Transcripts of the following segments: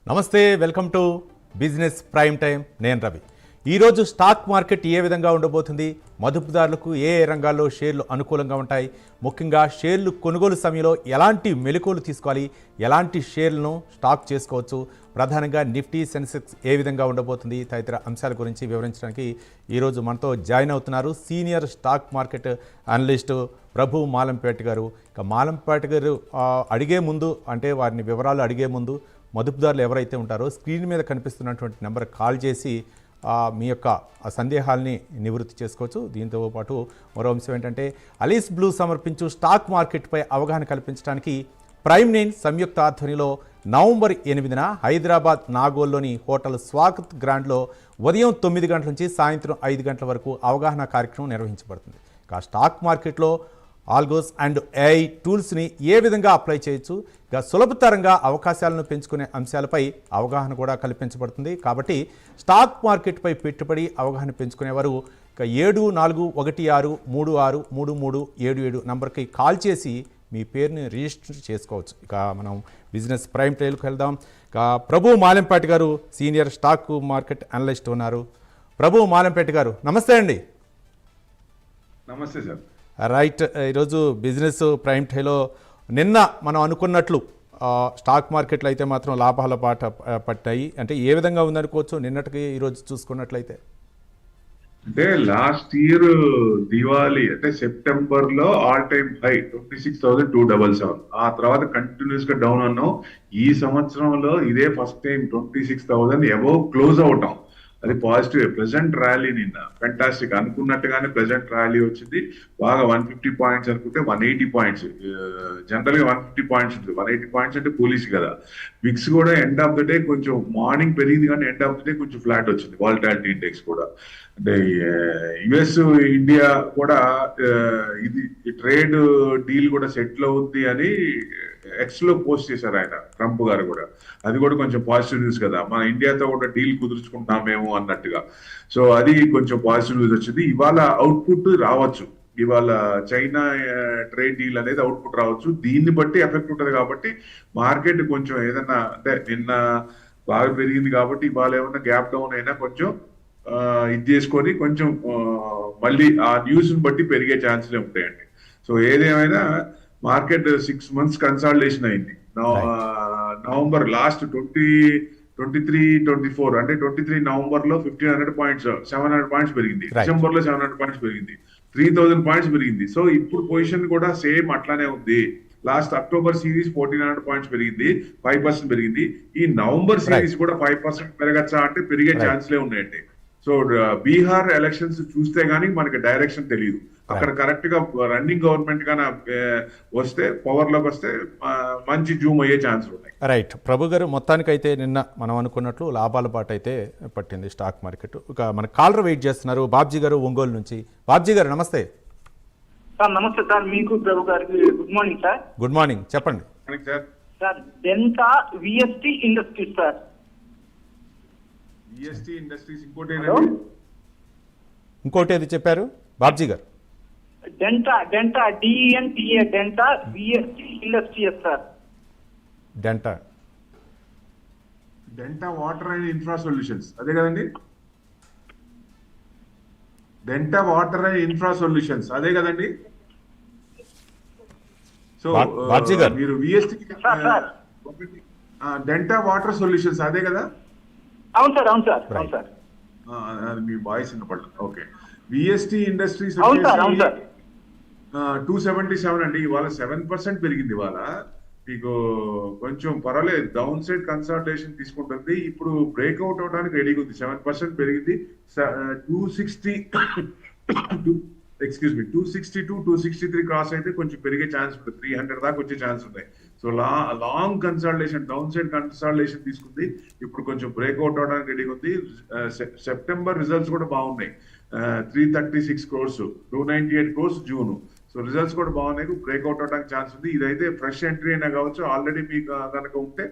నమస్తే, welcome to business prime time. నేను రవి. ఈరోజు స్టాక్ మార్కెట్ ఏ విధంగా ఉండబోతుంది, మదుపుదారులకు ఏ రంగాల్లో షేర్లు అనుకూలంగా ఉంటాయి, ముఖ్యంగా షేర్లు కొనుగోలు సమయంలో ఎలాంటి మెలకువలు తీసుకోవాలి, ఎలాంటి షేర్లను స్టాక్ చేసుకోవచ్చు, ప్రధానంగా నిఫ్టీ సెన్సెక్స్ ఏ విధంగా ఉండబోతుంది తదితర అంశాల గురించి వివరించడానికి ఈరోజు మనతో జాయిన్ అవుతున్నారు సీనియర్ స్టాక్ మార్కెట్ అనలిస్టు ప్రభు మాలంపేట గారు. ఇక మాలంపేట గారు అడిగే ముందు, అంటే వారిని వివరాలు అడిగే ముందు, మదుపుదారులు ఎవరైతే ఉంటారో స్క్రీన్ మీద కనిపిస్తున్నటువంటి నెంబర్ కాల్ చేసి మీ యొక్క సందేహాల్ని నివృత్తి చేసుకోవచ్చు. దీంతో పాటు మరో అంశం ఏంటంటే, అలీస్ బ్లూ సమర్పించు స్టాక్ మార్కెట్పై అవగాహన కల్పించడానికి ప్రైమ్ 9 సంయుక్త ఆధ్వర్యంలో నవంబర్ 8న హైదరాబాద్ నాగోల్లోని హోటల్ స్వాగత్ గ్రాండ్లో ఉదయం 9 గంటల నుంచి సాయంత్రం 5 గంటల వరకు అవగాహన కార్యక్రమం నిర్వహించబడుతుంది. ఇక స్టాక్ మార్కెట్లో ఆల్గోస్ అండ్ ఏఐ టూల్స్ని ఏ విధంగా అప్లై చేయొచ్చు, ఇక సులభతరంగా అవకాశాలను పెంచుకునే అంశాలపై అవగాహన కూడా కల్పించబడుతుంది. కాబట్టి స్టాక్ మార్కెట్పై పెట్టుబడి అవగాహన పెంచుకునేవారు ఇక 7416363377 నంబర్కి కాల్ చేసి మీ పేరుని రిజిస్టర్ చేసుకోవచ్చు. ఇక మనం బిజినెస్ ప్రైమ్ టైల్కి వెళ్దాం. ఇక ప్రభు మాలంపేట గారు సీనియర్ స్టాక్ మార్కెట్ అనలిస్ట్ ఉన్నారు. ప్రభు మాలంపేట గారు నమస్తే అండి. నమస్తే సార్. రైట్, ఈరోజు బిజినెస్ ప్రైమ్ టైలో నిన్న మనం అనుకున్నట్లు స్టాక్ మార్కెట్లు అయితే మాత్రం లాభాల బాట పట్టాయి. అంటే ఏ విధంగా ఉందనుకోవచ్చు నిన్నటికి ఈరోజు చూసుకున్నట్లయితే? అంటే లాస్ట్ ఇయర్ దివాళీ అంటే సెప్టెంబర్ లో ఆల్ టైమ్ హై 26,277. ఆ తర్వాత కంటిన్యూస్ గా డౌన్ అన్నాం. ఈ సంవత్సరంలో ఇదే ఫస్ట్ టైం 26,000 అబౌవ్ క్లోజ్ అవటం, అది పాజిటివ్. ప్రెసెంట్ ర్యాలీ నిన్న ఫెంటాస్టిక్, అనుకున్నట్టుగానే ప్రెసెంట్ ర్యాలీ వచ్చింది. బాగా 150 పాయింట్స్ అనుకుంటే 180 పాయింట్స్, జనరల్ గా 150 పాయింట్స్ ఉంటుంది. 180 పాయింట్స్ అంటే పోలీస్ కదా. విక్స్ కూడా ఎండ్ ఆఫ్ ద డే కొంచెం మార్నింగ్ పెరిగింది, కానీ ఎండ్ ఆఫ్ ద డే కొంచెం ఫ్లాట్ వచ్చింది. వాలటాలిటీ ఇండెక్స్ కూడా, అంటే యుఎస్ ఇండియా కూడా ఇది ట్రేడ్ డీల్ కూడా సెటిల్ అవుద్ది అని ఎక్స్ లో పోస్ట్ చేశారు ఆయన, ట్రంప్ గారు కూడా. అది కూడా కొంచెం పాజిటివ్ న్యూస్ కదా, మన ఇండియాతో కూడా డీల్ కుదుర్చుకుంటున్నామేమో అన్నట్టుగా. సో అది కొంచెం పాజిటివ్ న్యూస్ వచ్చింది. ఇవాళ అవుట్పుట్ రావచ్చు, ఇవాళ చైనా ట్రేడ్ డీల్ అనేది అవుట్పుట్ రావచ్చు. దీన్ని బట్టి ఎఫెక్ట్ ఉంటుంది. కాబట్టి మార్కెట్ కొంచెం ఏదన్నా, అంటే నిన్న బాగా పెరిగింది కాబట్టి ఇవాళ ఏమన్నా గ్యాప్ డౌన్ అయినా కొంచెం ఇది చేసుకొని కొంచెం మళ్ళీ ఆ న్యూస్ ని బట్టి పెరిగే ఛాన్స్లే ఉంటాయండి. సో ఏదేమైనా మార్కెట్ 6 months కన్సాలిడేషన్ అయింది. నవంబర్ లాస్ట్ 23-24 అంటే 23 నవంబర్ లో 1500 పాయింట్స్ 700 పాయింట్స్ పెరిగింది. డిసెంబర్ లో 700 పాయింట్స్ పెరిగింది, 3000 పాయింట్స్ పెరిగింది. సో ఇప్పుడు పొజిషన్ కూడా సేమ్ అట్లానే ఉంది. లాస్ట్ అక్టోబర్ సిరీస్ 1400 పాయింట్స్ పెరిగింది, 5% పెరిగింది. ఈ నవంబర్ సిరీస్ కూడా 5% పెరగచ్చా అంటే పెరిగే ఛాన్స్లే ఉన్నాయండి. సో బీహార్ ఎలక్షన్స్ చూస్తే గానీ మనకి డైరెక్షన్ తెలియదు. అక్కడ కరెక్ట్ గా రన్నింగ్ గవర్నమెంట్ గానే వస్తే, పవర్ లోకి వస్తే మంచి జూమ్ అయ్యే ఛాన్స్ ఉన్నాయి. రైట్ ప్రభు గారు, మొత్తానికైతే నిన్న మనం అనుకున్నట్లు లాభాల బాట అయితే పట్టింది స్టాక్ మార్కెట్. ఇక మన కాలర్ వెయిట్ చేస్తున్నారు, బాబ్జీ గారు ఒంగోలు నుంచి. బాబ్జీ గారు నమస్తే. సార్ నమస్తే సార్, మీకు ప్రభు గారికి good morning sir. Good morning, చెప్పండి sir. Denta VST industries sir. VST industries ఇంకోటి ఏది చెప్పారు Babji garu? Denta DNTA Denta VST industries sir. Denta water and infra solutions, అదే కదండి? Denta water and infra solutions, అదే కదండి? సో మీరు విఎస్టీ డెంటా వాటర్ సొల్యూషన్స్ అదే కదా? అవును సార్, అవును సార్, అవును సార్. మీ వాయిస్ వినపడలేదు. ఓకే, విఎస్టీ ఇండస్ట్రీస్ 277 అండి. ఇవాళ 7% పెరిగింది. ఇవాళ మీకు కొంచెం పర్వాలేదు, డౌన్ సైడ్ కన్సల్టేషన్ తీసుకుంటుంది. ఇప్పుడు బ్రేక్అవుట్ అవడానికి రెడీగా ఉంది. 7% పెరిగింది. 262-263 క్రాస్ అయితే కొంచెం పెరిగే ఛాన్స్ ఉంటుంది. 300 దాకా వచ్చే ఛాన్స్ ఉన్నాయి. So long consultation, down side consultation తీసుకుంది. ఇప్పుడు కొంచెం బ్రేక్అవుట్ అవడానికి రెడీగా ఉంది. సెప్టెంబర్ రిజల్ట్స్ కూడా బాగున్నాయి. 336 crores, 298 crores June. So results కూడా బాగున్నాయి, బ్రేక్అవుట్ అవడానికి ఛాన్స్ ఉంది. ఇదైతే ఫ్రెష్ ఎంట్రీ అయినా కావచ్చు. ఆల్రెడీ మీకు కనుక ఉంటే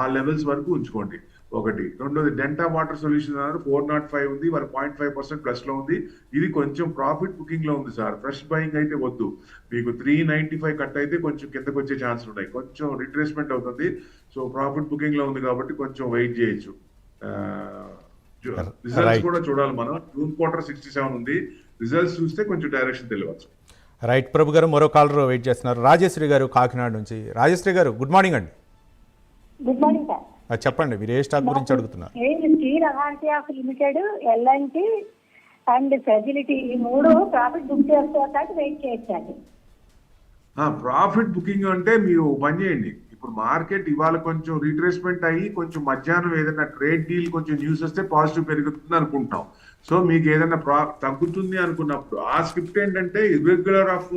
ఆ లెవెల్స్ వరకు ఉంచుకోండి. ఒకటి. రెండోది డెంటా వాటర్ సొల్యూషన్ అన్నారు 405 ఉంది, మరి 0.5% ప్లస్ లో ఉంది. ఇది కొంచెం ప్రాఫిట్ బుకింగ్ లో ఉంది సార్. ఫ్రెష్ బయింగ్ అయితే వద్దు. మీకు 395 కట్ అయితే కొంచెం కిందకు వచ్చే ఛాన్స్ ఉన్నాయి, కొంచెం రిట్రేస్మెంట్ అవుతుంది. సో ప్రాఫిట్ బుకింగ్ లో ఉంది కాబట్టి కొంచెం వెయిట్ చేయొచ్చు. రిజల్ట్స్ కూడా చూడాలి మనం. జూన్ క్వార్టర్ 67 ఉంది, రిజల్ట్స్ చూస్తే కొంచెం డైరెక్షన్ తెలియవచ్చు. రైట్ ప్రభు గారు, మరో కాలర్ వెయిట్ చేస్తున్నారు. రాజేశ్వరి గారు కాకినాడ నుంచి. రాజేశ్వరి గారు గుడ్ మార్నింగ్ అండి. Good morning sir. చెప్పండి, మీరు ఏ స్టాక్ గురించి అడుగుతున్నారు? Steel authority of limited, L N T and facility, ఈ మూడు ప్రాఫిట్ బుక్ చేసుకోవడానికి వెయిట్ చేయొచ్చండి. ప్రాఫిట్ బుకింగ్ అంటే మీరు పని చేయండి. ఇప్పుడు మార్కెట్ ఇవాళ కొంచెం రీట్రేస్మెంట్ అయ్యి కొంచెం మధ్యాహ్నం ఏదైనా ట్రేడ్ డీల్ కొంచెం న్యూస్ వస్తే పాజిటివ్ పెరుగుతుంది అనుకుంటాం. సో మీకు ఏదైనా తగ్గుతుంది అనుకున్నప్పుడు ఆ స్క్రిప్ట్ ఏంటంటే ఇర్రెగ్యులర్ ఆఫ్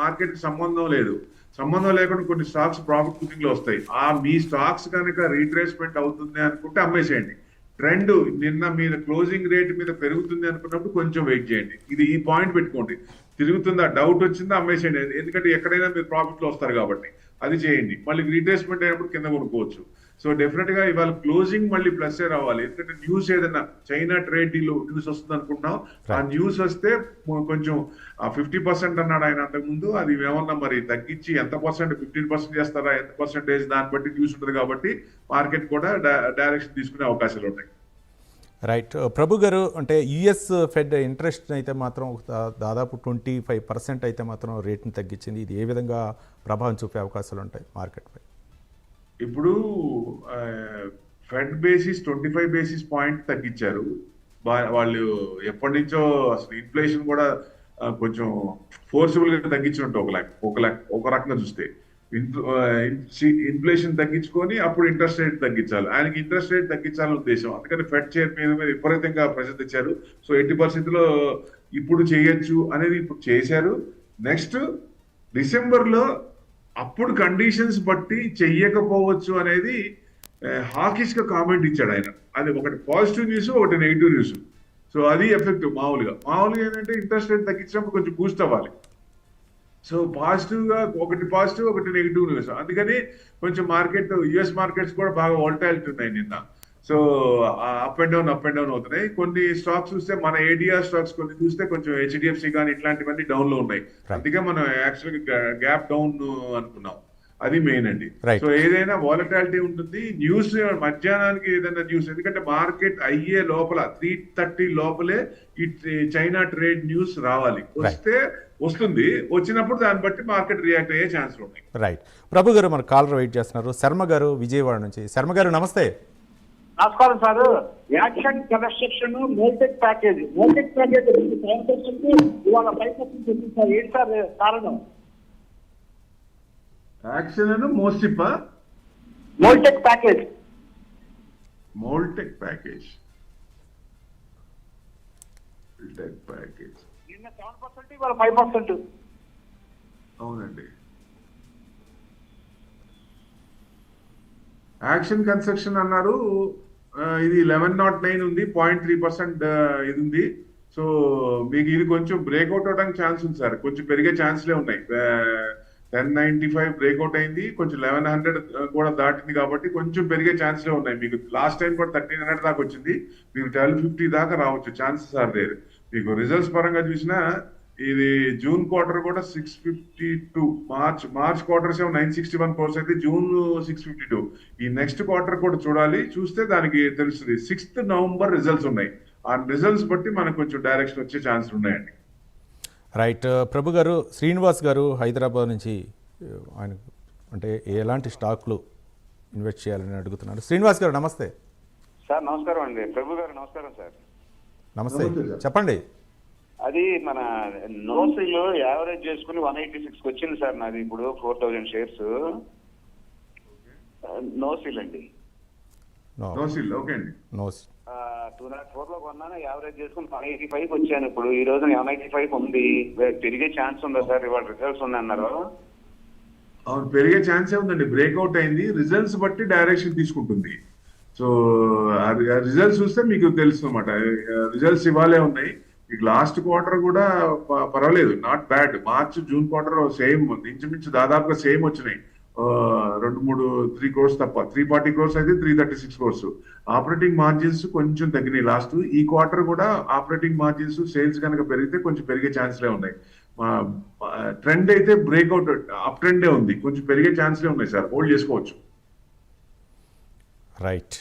మార్కెట్ సంబంధం లేదు. సంబంధం లేకుండా కొన్ని స్టాక్స్ ప్రాఫిట్ బుకింగ్ లో వస్తాయి. మీ స్టాక్స్ కనుక రీట్రేస్మెంట్ అవుతుంది అనుకుంటే అమ్మేసేయండి. ట్రెండ్ నిన్న మీద క్లోజింగ్ రేట్ మీద పెరుగుతుంది అనుకున్నప్పుడు కొంచెం వెయిట్ చేయండి. ఈ పాయింట్ పెట్టుకోండి. తిరుగుతుందా, డౌట్ వచ్చిందా అమ్మేసేయండి. ఎందుకంటే ఎక్కడైనా మీరు ప్రాఫిట్ లో వస్తారు కాబట్టి అది చేయండి. మళ్ళీ రీట్రేస్మెంట్ అయినప్పుడు కింద కొనుక్కోవచ్చు. సో డెఫినెట్ గా ఇవాళ క్లోజింగ్ మళ్ళీ ప్లస్ రావాలి. ఎందుకంటే న్యూస్ ఏదైనా చైనా ట్రేడ్ డీల్ న్యూస్ వస్తుంది అనుకుంటున్నాం. ఆ న్యూస్ వస్తే కొంచెం 50% అన్నాడు ఆయన అంతకుముందు, అది ఏమన్నా మరి తగ్గించి ఎంత పర్సెంట్, 15% చేస్తారా, ఎంత పర్సెంటేజ్, దాన్ని బట్టి న్యూస్ ఉంటుంది కాబట్టి మార్కెట్ కూడా డైరెక్షన్ తీసుకునే అవకాశాలు ఉన్నాయి. రైట్ ప్రభు గారు, అంటే యుఎస్ ఫెడ్ ఇంట్రెస్ట్ అయితే మాత్రం దాదాపు 25% అయితే మాత్రం రేట్ని తగ్గించింది. ఇది ఏ విధంగా ప్రభావం చూపే అవకాశాలు ఉంటాయి మార్కెట్పై? ఇప్పుడు ఫెడ్ బేసిస్ 25 బేసిస్ పాయింట్ తగ్గించారు. వాళ్ళు ఎప్పటి నుంచో అసలు ఇన్ఫ్లేషన్ కూడా కొంచెం ఫోర్సిబుల్ గా తగ్గించినట్టు ఒక రకంగా చూస్తే ఇన్ఫ్లేషన్ తగ్గించుకొని అప్పుడు ఇంట్రెస్ట్ రేట్ తగ్గించాలి. ఆయనకి ఇంట్రెస్ట్ రేట్ తగ్గించాలని ఉద్దేశం. అందుకని ఫెడ్ చైర్ మీద విపరీతంగా ప్రెషర్ తెచ్చారు. సో 80% ఇప్పుడు చేయొచ్చు అనేది ఇప్పుడు చేశారు. నెక్స్ట్ డిసెంబర్ లో అప్పుడు కండిషన్స్ బట్టి చెయ్యకపోవచ్చు అనేది హాకిష్ గా కామెంట్ ఇచ్చాడు ఆయన. అది ఒకటి పాజిటివ్ న్యూస్, ఒకటి నెగిటివ్ న్యూస్. సో అది ఎఫెక్టివ్. మామూలుగా ఏంటంటే ఇంట్రెస్ట్ రేట్ తగ్గించినప్పుడు కొంచెం బూస్ట్ అవ్వాలి. సో పాజిటివ్ గా ఒకటి పాజిటివ్, ఒకటి నెగిటివ్ న్యూస్. అందుకని కొంచెం మార్కెట్, యుఎస్ మార్కెట్స్ కూడా బాగా వాలటైలిటీ ఉన్నాయి నిన్న. సో అప్ అండ్ డౌన్ అవుతున్నాయి. కొన్ని స్టాక్స్ చూస్తే మన ఏడిఆర్ స్టాక్స్ కొన్ని చూస్తే కొంచెం హెచ్డిఎఫ్సి కానీ ఇట్లాంటివన్నీ డౌన్ లో ఉన్నాయి. అందుకే మనం యాక్చువల్గా గ్యాప్ డౌన్ అనుకున్నాం. అది మెయిన్ అండి. సో ఏదైనా వాలటాలిటీ ఉంటుంది. న్యూస్ మధ్యాహ్నానికి ఏదైనా న్యూస్, ఎందుకంటే మార్కెట్ అయ్యే లోపల 3:30 లోపలే ఈ చైనా ట్రేడ్ న్యూస్ రావాలి. వస్తుంది. వచ్చినప్పుడు దాన్ని బట్టి మార్కెట్ రియాక్ట్ అయ్యే ఛాన్స్ ఉన్నాయి. రైట్ ప్రభు గారు, మన కాలర్ వెయిట్ చేస్తున్నారు. శర్మ గారు విజయవాడ నుంచి. శర్మ గారు నమస్తే. నమస్కారం sir. Action construction Moldtek package ఇవాళ 5% చెప్పింది సార్. ఏంటి సార్ కారణం? యాక్షన్ అను మోల్టెక్ ప్యాకేజ్ నిన్న 7%, ఇవాళ 5%. అవునండి. యాక్షన్ కన్స్ట్రక్షన్ అన్నారు. ఇది 1109 ఉంది, 0.3% ఇది ఉంది. సో మీకు ఇది కొంచెం బ్రేక్అవుట్ అవడానికి ఛాన్స్ ఉంది సార్. కొంచెం పెరిగే ఛాన్స్లే ఉన్నాయి. 1095 బ్రేక్అవుట్ అయింది, కొంచెం 1100 కూడా దాటింది కాబట్టి కొంచెం పెరిగే ఛాన్స్లే ఉన్నాయి. మీకు లాస్ట్ టైం కూడా 1300 దాకా వచ్చింది. మీకు 1250 దాకా రావచ్చు, ఛాన్సెస్ ఆర్ దేర్. మీకు రిజల్ట్స్ పరంగా చూసినా ఇది జూన్ క్వార్టర్ కూడా 652, మార్చ్ క్వార్టర్స్ 961 crores అయితే జూన్ 652. ఈ నెక్స్ట్ క్వార్టర్ కూడా చూడాలి. చూస్తే దానికి తెలుస్తుంది. 6th నవంబర్ రిజల్ట్స్ ఉన్నాయి. ఆ రిజల్ట్స్ బట్టి మనకు కొంచెం డైరెక్షన్ వచ్చే ఛాన్స్ ఉన్నాయండి. రైట్ ప్రభు గారు, శ్రీనివాస్ గారు హైదరాబాద్ నుంచి ఆయన అంటే ఎలాంటి స్టాక్లు ఇన్వెస్ట్ చేయాలని అడుగుతున్నారు. శ్రీనివాస్ గారు నమస్తే. సార్ నమస్కారం అండి. ప్రభు గారు నమస్కారం సార్. నమస్తే, చెప్పండి. అది మన నోసిల్ యావరేజ్ చేసుకుని 186 వచ్చింది సార్. నాది ఇప్పుడు 4000 షేర్స్ నోసిల్ అండి. నోసిల్ ఓకే అండి. 204 లో కొన్నాను, యావరేజ్ చేసుకుని 185 వచ్చాను. ఇప్పుడు ఈ రోజు 185 ఉంది. పెరిగే ఛాన్స్ ఉందా సార్? ఇవాళ రిజల్ట్స్ ఉన్నాయి అన్నారు. అవును, పెరిగే ఛాన్సే ఉందండి. బ్రేక్అవుట్ అయింది. రిజల్ట్స్ బట్టి డైరెక్షన్ తీసుకుంటుంది. సో రిజల్ట్స్ చూస్తే మీకు తెలుసు అన్నమాట. రిజల్ట్స్ ఇవాళే ఉన్నాయి. మీకు లాస్ట్ క్వార్టర్ కూడా పర్వాలేదు, not bad. March June quarter same, ఇంచుమించు దాదాపుగా సేమ్ వచ్చినాయి. త్రీ క్రోర్స్ తప్ప. 340 crores అయితే 336 crores. ఆపరేటింగ్ మార్జిన్స్ కొంచెం తగ్గినాయి లాస్ట్. ఈ క్వార్టర్ కూడా ఆపరేటింగ్ మార్జిన్స్ సేల్స్ కనుక పెరిగితే కొంచెం పెరిగే ఛాన్స్లే ఉన్నాయి. ట్రెండ్ అయితే బ్రేక్అవుట్ అప్ ట్రెండే ఉంది, కొంచెం పెరిగే ఛాన్స్లే ఉన్నాయి సార్, హోల్డ్ చేసుకోవచ్చు. రైట్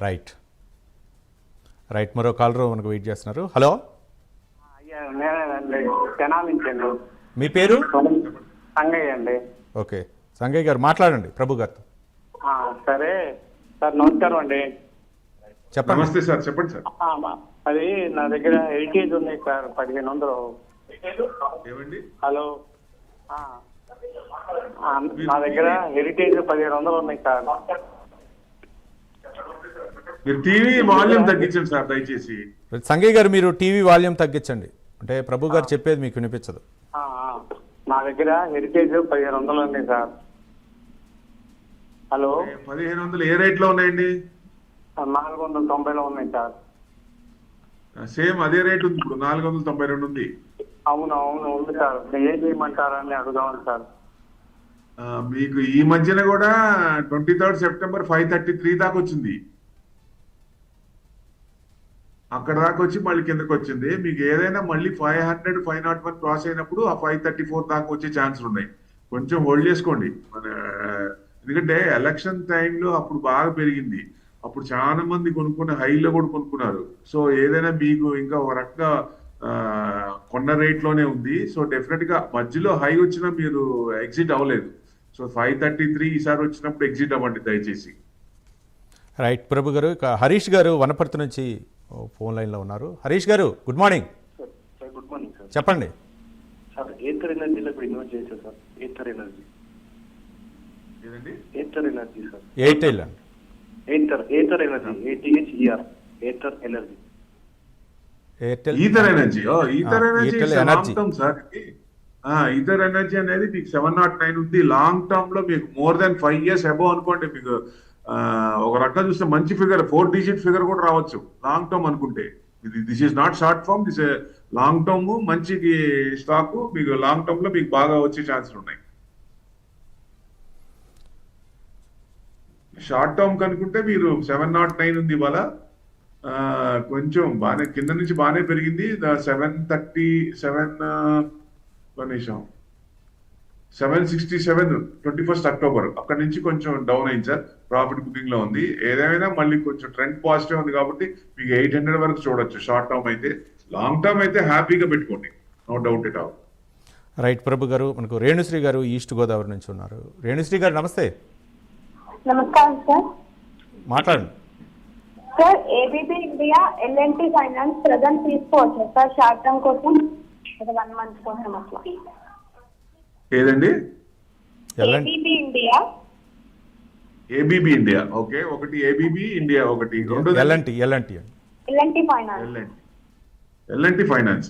రైట్ రైట్ మరో కాలర్ మనకు వెయిట్ చేస్తున్నారు. హలో, అయ్యా నేనేనండి, తెనాలి నుంచి అండి. మీ పేరు? సంగయ్య అండి. ఓకే సంగయ్య గారు మాట్లాడండి ప్రభు గారితో. సరే సార్, నమస్కారం అండి. చెప్పండి. నమస్తే సార్, చెప్పండి సార్. అది నా దగ్గర హెరిటేజ్ ఉంది సార్, 1500. ఏమండి? హలో, నా దగ్గర హెరిటేజ్ 1500 ఉన్నాయి సార్. మీరు టీవీ వాల్యూమ్ తగ్గించండి సార్ దయచేసి. సంగయ్య గారు మీరు టీవీ వాల్యూమ్ తగ్గించండి, అంటే ప్రభు గారు చెప్పేది మీకు వినిపించదు. నా దగ్గర హెరిటేజ్ 1500 ఉన్నాయి సార్. హలో, 1500 ఏ రేట్ లో ఉన్నాయండి? 490లో ఉన్నాయి సార్. సేమ్ అదే రేట్ ఉంది ఇప్పుడు, 492 ఉంది. అవును అవును ఉంది సార్. ఏం చేయమంటారని అడుగుదామని సార్. మీకు ఈ మధ్యన కూడా 23rd September 533 దాకా వచ్చింది, అక్కడ దాకా వచ్చి మళ్ళీ కిందకి వచ్చింది. మీకు ఏదైనా మళ్ళీ 500 501 క్రాస్ అయినప్పుడు ఆ 534 దాకా వచ్చే ఛాన్సులు ఉన్నాయి. కొంచెం హోల్డ్ చేసుకోండి. ఎందుకంటే ఎలక్షన్ టైంలో అప్పుడు బాగా పెరిగింది, అప్పుడు చాలా మంది కొనుక్కున్న హైలో కూడా కొనుక్కున్నారు. సో ఏదైనా మీకు ఇంకా ఒక రకంగా కొన్న రేట్ లోనే ఉంది. సో డెఫినెట్ గా మధ్యలో హై వచ్చినా మీరు ఎగ్జిట్ అవ్వలేదు. సో 533 ఈసారి వచ్చినప్పుడు ఎగ్జిట్ అవ్వండి దయచేసి. రైట్ ప్రభు గారు. ఇక హరీష్ గారు వనపర్తి నుంచి ఫోన్ లైన్లో ఉన్నారు. హరీష్ గారు good morning. Sir good morning sir. చెప్పండి సార్ ఏథర్ ఎనర్జీలో ఇప్పుడు ఇన్వెస్ట్ చేశారు సార్. ఏథర్ ఎనర్జీ ఏదండి? Ather energy sir. ఎయిర్టెల్ అండి. Ather energy, ATHER, Ather energy. Airtel ether energy. Ether ether energy long energy. Term sir. Ether energy అనేది మీకు 709 ఉంది. Long term లో మీకు మోర్ దాన్ 5 years అబౌవ్ అనుకోండి, మీకు ఒక రకంగా చూస్తే మంచి ఫిగర్, 4 digit ఫిగర్ కూడా రావచ్చు లాంగ్ టర్మ్ అనుకుంటే. This is not short form, this long term. మంచి స్టాక్ మీకు లాంగ్ టర్మ్ లో మీకు బాగా వచ్చే ఛాన్సులు ఉన్నాయి. షార్ట్ టర్మ్ కనుకుంటే మీరు 709 ఉంది ఇవాళ, కొంచెం బాగానే కింద నుంచి బాగానే పెరిగింది. 767 21st October అక్కడ నుంచి కొంచెం డౌన్ అయింది సార్, ప్రాఫిట్ బుకింగ్ లో ఉంది. ఏదైనా మళ్ళీ కొంచెం ట్రెండ్ పాజిటివ్ ఉంది కాబట్టి మీకు 800 వరకు చూడొచ్చు షార్ట్ టర్మ్ అయితే. లాంగ్ టర్మ్ అయితే హ్యాపీగా పెట్టుకోండి, no doubt it all. Right Prabhu garu. మనకు రేణుశ్రీ గారు ఈస్ట్ గోదావరి నుంచి ఉన్నారు. రేణుశ్రీ గారు నమస్తే. నమస్కారం సార్. మాట్లాడండి sir, A B B India, L N T finance present తీసుకోవచ్చు సార్ షార్ట్ టర్మ్ కోసం, 1 month కోసం అట్లా. ఏదండి? A B B India. A B B India. Okay, ఒకటి ఏబీబీ ఇండియా, ఒకటి రెండోది L N T L N T finance. L N T finance.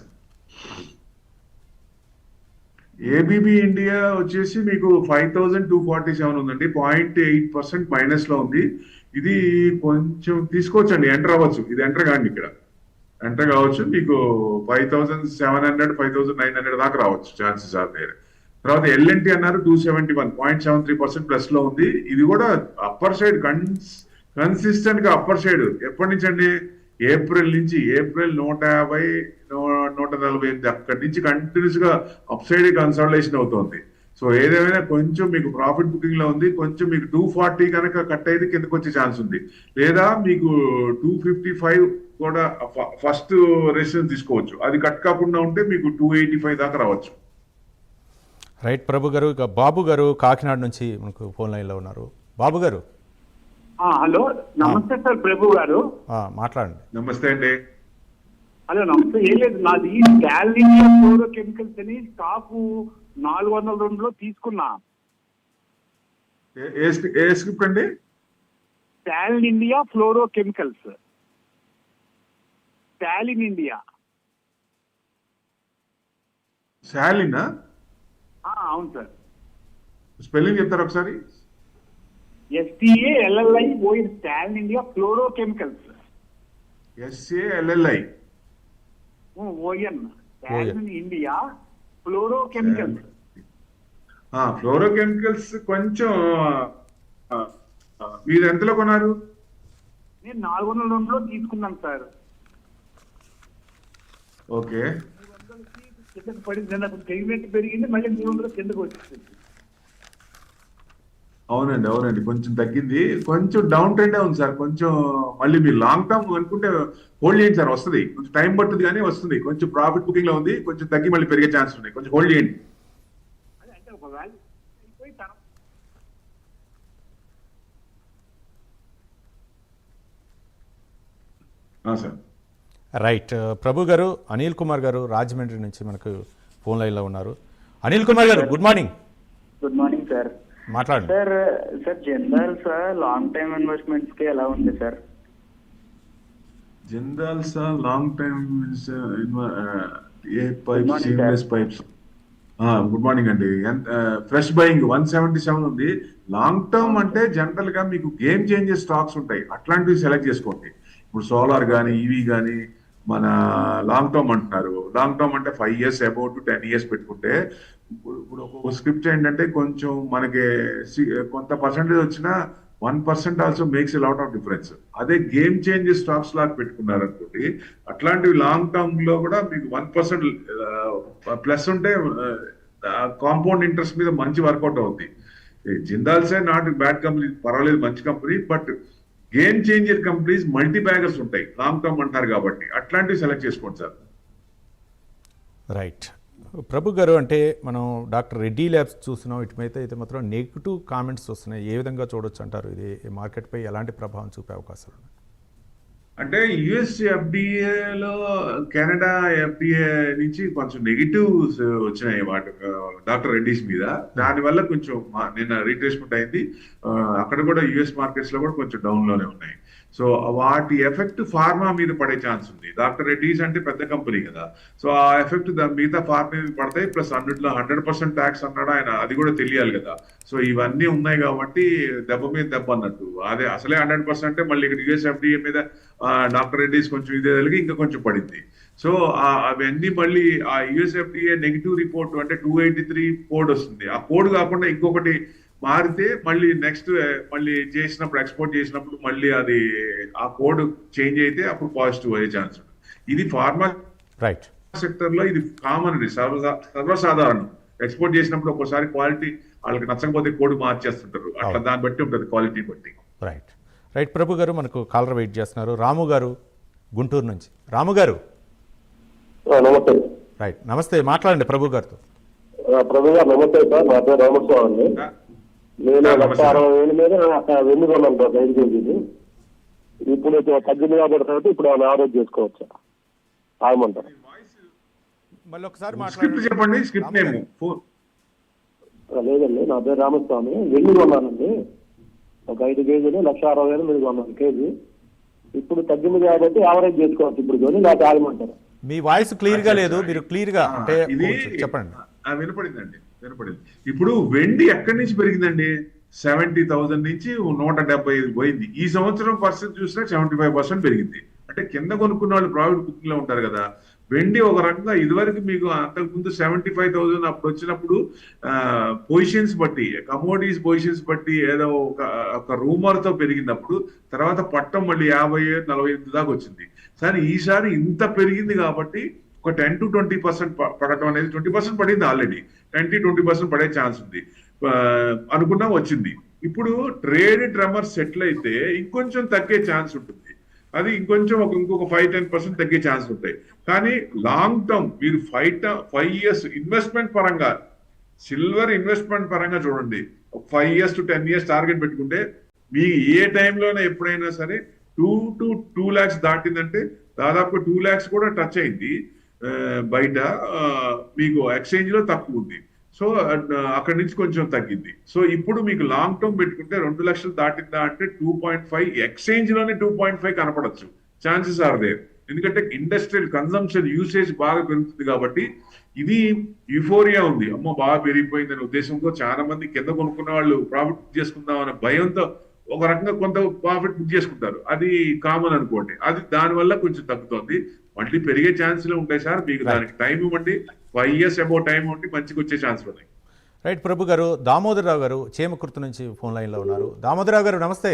A B B India వచ్చేసి మీకు 5247 ఉందండి, 0.8% మైనస్ లో ఉంది. ఇది కొంచెం తీసుకోవచ్చండి, ఎంటర్ అవ్వచ్చు. ఇది ఎంటర్ కాండి, ఇక్కడ ఎంటర్ కావచ్చు. మీకు 5700 5900 దాకా రావచ్చు ఛాన్సెస్ ఆర్ దేర్. తర్వాత ఎల్ఎన్టీ అన్నారు 271, 0.73% ప్లస్ లో ఉంది. ఇది కూడా అప్పర్ సైడ్, కన్సిస్టెంట్ గా అప్పర్ సైడ్. ఎప్పటి నుంచి అండి? ఏప్రిల్ 150 148 అక్కడి నుంచి కంటిన్యూస్ గా అప్ సైడ్ కన్సల్టేషన్ అవుతుంది. సో ఏదేమైనా కొంచెం మీకు ప్రాఫిట్ బుకింగ్ లో ఉంది. కొంచెం మీకు 240 కనుక కట్ అయితే కిందకి వచ్చే ఛాన్స్ ఉంది, లేదా మీకు 255 కూడా ఫస్ట్ రెసిషన్ తీసుకోవచ్చు. అది కట్ కాకుండా ఉంటే మీకు 285 దాకా రావచ్చు. రైట్ ప్రభు గారు. ఇక బాబు గారు కాకినాడ నుంచి మనకు ఫోన్ లైన్లో ఉన్నారు. బాబు గారు. హలో, నమస్తే సార్ ప్రభు గారు. మాట్లాడండి. నమస్తే అండి. హలో నమస్తే. ఏం లేదు, నాది క్యాల్ ఇండియా ఫ్లోరో కెమికల్స్ అని స్టాక్ 402లో తీసుకున్నా. ఏ స్క్రిప్ట్ అండి? క్యాల్ ఇండియా ఫ్లోరో కెమికల్స్. క్యాలిన్ ఇండియా. శాలినా? అవును సార్. స్పెల్లింగ్ చెప్తారు ఒకసారి? STALLION, క్యాలిన్ India fluoro chemicals. SALLI ON, క్యాలిన్ ఇండియా ఫ్లోరో కెమికల్స్. ఫ్లోరోకెమికల్స్ కొంచెం మీరు ఎంతలో కొన్నారు? నేను 402లో తీసుకున్నాను సార్. ఓకే, 300కి కిందకి పడింది, నాకు పేమెంట్ పెరిగింది, మళ్ళీ 300 కిందకి వచ్చింది. అవునండి కొంచెం తగ్గింది, కొంచెం డౌన్ ట్రెండ్ ఉంది సార్. కొంచెం మళ్ళీ మీరు లాంగ్ టర్మ్ అనుకుంటే హోల్డ్ చేయండి సార్, వస్తుంది. కొంచెం టైం పడుతుంది కానీ వస్తుంది. కొంచెం ప్రాఫిట్ బుకింగ్ లో ఉంది, కొంచెం తగ్గి మళ్ళీ పెరిగే ఛాన్స్ ఉన్నాయి. కొంచెం హోల్డ్ చేయండి. అదే అంటే ఒక వాల్యూ అయిపోయి తర్వాత సార్. రైట్. ప్రభు గారు, అనిల్ కుమార్ గారు రాజమండ్రి నుంచి మనకు ఫోన్ లైన్లో ఉన్నారు. Anil Kumar garu, good morning. Good morning sir. మాట్లాడండి. Sir Jindals long time investments కి ఎలా ఉంది sir? Jindals long time a pipes, seamless pipes. Good morning అండి. ఫ్రెష్ బయింగ్ 177 ఉంది. లాంగ్ టర్మ్ అంటే జనరల్ గా మీకు గేమ్ చేంజెస్ స్టాక్స్ ఉంటాయి, అట్లాంటివి సెలెక్ట్ చేసుకోండి. ఇప్పుడు సోలార్ కానీ ఈవీ కానీ మన లాంగ్ టర్మ్ అంటున్నారు. లాంగ్ టర్మ్ అంటే 5 years అబౌట్ 10 years పెట్టుకుంటే ఇప్పుడు ఒక స్క్రిప్ట్ ఏంటంటే కొంచెం మనకి కొంత పర్సెంటేజ్ వచ్చినా 1% also makes a lot of difference. అదే గేమ్ చేంజ్ స్టాక్స్ లాగా పెట్టుకున్నారు అనుకోండి, అట్లాంటివి లాంగ్ టర్మ్ లో కూడా మీకు 1% ప్లస్ ఉంటే కాంపౌండ్ ఇంట్రెస్ట్ మీద మంచి వర్కౌట్ అవుతుంది. జిందాల్సే నాట్ బ్యాడ్ కంపెనీ, పర్వాలేదు, మంచి company. But game changer companies multi baggers ఉంటాయి, లాంగ్ టర్మ్ అంటారు కాబట్టి అట్లాంటివి సెలెక్ట్ చేసుకోండి సార్. రైట్. ప్రభు గారు, అంటే మనం డాక్టర్ రెడ్డి ల్యాబ్స్ చూస్తున్నాం, ఇటుమైతే అయితే మాత్రం నెగిటివ్ కామెంట్స్ వస్తున్నాయి. ఏ విధంగా చూడొచ్చు అంటారు? ఇది మార్కెట్పై ఎలాంటి ప్రభావం చూపే అవకాశాలు ఉన్నాయి? అంటే యుఎస్ ఎఫ్డిఏలో కెనడా ఎఫ్డిఏ నుంచి కొంచెం నెగిటివ్స్ వచ్చినాయి వాటి డాక్టర్ రెడ్డిస్ మీద. దానివల్ల కొంచెం నిన్న రీట్రేస్మెంట్ అయింది. అక్కడ కూడా యుఎస్ మార్కెట్స్ లో కూడా కొంచెం డౌన్ లోనే ఉన్నాయి. సో వాటి ఎఫెక్ట్ ఫార్మా మీద పడే ఛాన్స్ ఉంది. డాక్టర్ రెడ్డిస్ అంటే పెద్ద కంపెనీ కదా, సో ఆ ఎఫెక్ట్ మిగతా ఫార్మా మీద పడతాయి. ప్లస్ అన్నిట్లో 100% ట్యాక్స్ అన్నాడు ఆయన, అది కూడా తెలియాలి కదా. సో ఇవన్నీ ఉన్నాయి కాబట్టి దెబ్బ మీద దెబ్బ అన్నట్టు. అదే అసలే 100% మళ్ళీ ఇక్కడ యుఎస్ ఎఫ్డిఏ మీద డాక్టర్ రెడ్డిస్ కొంచెం ఇదే కలిగి ఇంకా కొంచెం పడింది. సో అవన్నీ మళ్ళీ ఆ యుఎస్ఎఫ్డిఏ నెగిటివ్ రిపోర్ట్ అంటే 283 కోడ్ వస్తుంది. ఆ కోడ్ కాకుండా ఇంకొకటి మారితే మళ్ళీ నెక్స్ట్ మళ్ళీ చేసినప్పుడు ఎక్స్పోర్ట్ చేసినప్పుడు మళ్ళీ అది ఆ కోడ్ చేంజ్ అయితే అప్పుడు పాజిటివ్ అయ్యే ఛాన్స్ ఉంది. ఇది ఫార్మా రైట్ సెక్టర్ లో ఇది కామన్ అండి, సర్వసాధారణం. ఎక్స్పోర్ట్ చేసినప్పుడు ఒక్కోసారి క్వాలిటీ వాళ్ళకి నచ్చకపోతే కోడ్ మార్చేస్తుంటారు, అట్లా దాన్ని బట్టి ఉంటుంది, క్వాలిటీ బట్టి. రైట్. రైట్. ప్రభు గారు, మనకు కాలర్ వెయిట్ చేస్తున్నారు. రాము గారు గుంటూరు నుంచి. రాము గారు, నమస్తే. రైట్, నమస్తే, మాట్లాడండి ప్రభు గారితో. ప్రభు గారు నమస్తే సార్, నా పేరు రామస్వామి అండి. నేను 160,000 మీద వెన్ను కొన్నాను సార్, 5 కేజీలు. ఇప్పుడు తగ్గింది కాబట్టి ఇప్పుడు యావరేజ్ చేసుకోవచ్చా? ఆయమంటారు. మళ్ళీ ఒకసారి స్క్రిప్ట్ చెప్పండి, స్క్రిప్ట్ నేమ్. లేదండి, నా పేరు రామస్వామి. వెన్ను కొన్నానండి, ఒక 5 కేజీలు 160,000 మీద కొన్నాను కేజీ. ఇప్పుడు తగ్గింది కాబట్టి యావరేజ్ చేసుకోవచ్చు ఇప్పుడు కొని, లేకపోతే ఆయమంటారు. మీ వాయిస్ క్లియర్ గా లేదు, మీరు క్లియర్ గా అంటే చెప్పండి. వినపడిందండి. ఇప్పుడు వెండి ఎక్కడి నుంచి పెరిగిందండి? 70,000 నుంచి 175 పోయింది. ఈ సంవత్సరం పర్సెంట్ చూసినా 75% పెరిగింది. అంటే కింద కొనుక్కున్న వాళ్ళు ప్రాఫిట్ బుకింగ్ లో ఉంటారు కదా. వెండి ఒక రకంగా ఇదివరకు మీకు అంతకుముందు 75,000 అప్పుడు వచ్చినప్పుడు పొజిషన్స్ బట్టి, కమోడిటీస్ పొజిషన్స్ బట్టి ఏదో ఒక రూమర్ తో పెరిగినప్పుడు తర్వాత పట్టం మళ్ళీ 50-48 దాకా వచ్చింది. కానీ ఈసారి ఇంత పెరిగింది కాబట్టి ఒక 10 to 20% పడటం అనేది, 20% పడింది ఆల్రెడీ, 10-20% పడే ఛాన్స్ ఉంది అనుకున్నా వచ్చింది. ఇప్పుడు ట్రేడ్ ట్రెమర్ సెటిల్ అయితే ఇంకొంచెం తగ్గే ఛాన్స్ ఉంటుంది. అది ఇంకొంచెం ఇంకొక 5-10% తగ్గే ఛాన్స్ ఉంటాయి. కానీ లాంగ్ టర్మ్ మీరు 5 years ఇన్వెస్ట్మెంట్ పరంగా, సిల్వర్ ఇన్వెస్ట్మెంట్ పరంగా చూడండి, 5 years to 10 years టార్గెట్ పెట్టుకుంటే మీ ఏ టైంలోనే ఎప్పుడైనా సరే 2 to 2 lakhs దాటిందంటే దాదాపు 2 lakhs కూడా టచ్ అయింది. బయట మీకు ఎక్స్చేంజ్ లో తక్కువ ఉంది. సో అక్కడి నుంచి కొంచెం తగ్గింది. సో ఇప్పుడు మీకు లాంగ్ టర్మ్ పెట్టుకుంటే 2 లక్షలు దాటిందా అంటే 2.5, ఎక్స్చేంజ్ లోనే 2.5 కనపడచ్చు. Chances are there. ఎందుకంటే ఇండస్ట్రియల్ కన్సంప్షన్ యూసేజ్ బాగా పెరుగుతుంది కాబట్టి ఇది యూఫోరియా ఉంది. అమ్మో బాగా పెరిగిపోయిందనే ఉద్దేశంతో చాలా మంది కింద కొనుక్కున్న వాళ్ళు ప్రాఫిట్ బుక్ చేసుకుందాం అనే భయంతో ఒక రకంగా కొంత ప్రాఫిట్ బుక్ చేసుకుంటారు. అది కామన్ అనుకోండి. అది దానివల్ల కొంచెం తగ్గుతుంది. మళ్ళీ పెరిగే ఛాన్సులు ఉంటాయి సార్. మీకు దానికి టైం ఇవ్వండి, 5 years అబౌవ్ టైం ఉంటే మంచిగా వచ్చే ఛాన్సులు ఉన్నాయి. రైట్ ప్రభు గారు, దామోదరరావు గారు చేమకుర్తి నుంచి ఫోన్ లైన్లో ఉన్నారు. దామోదరరావు గారు నమస్తే.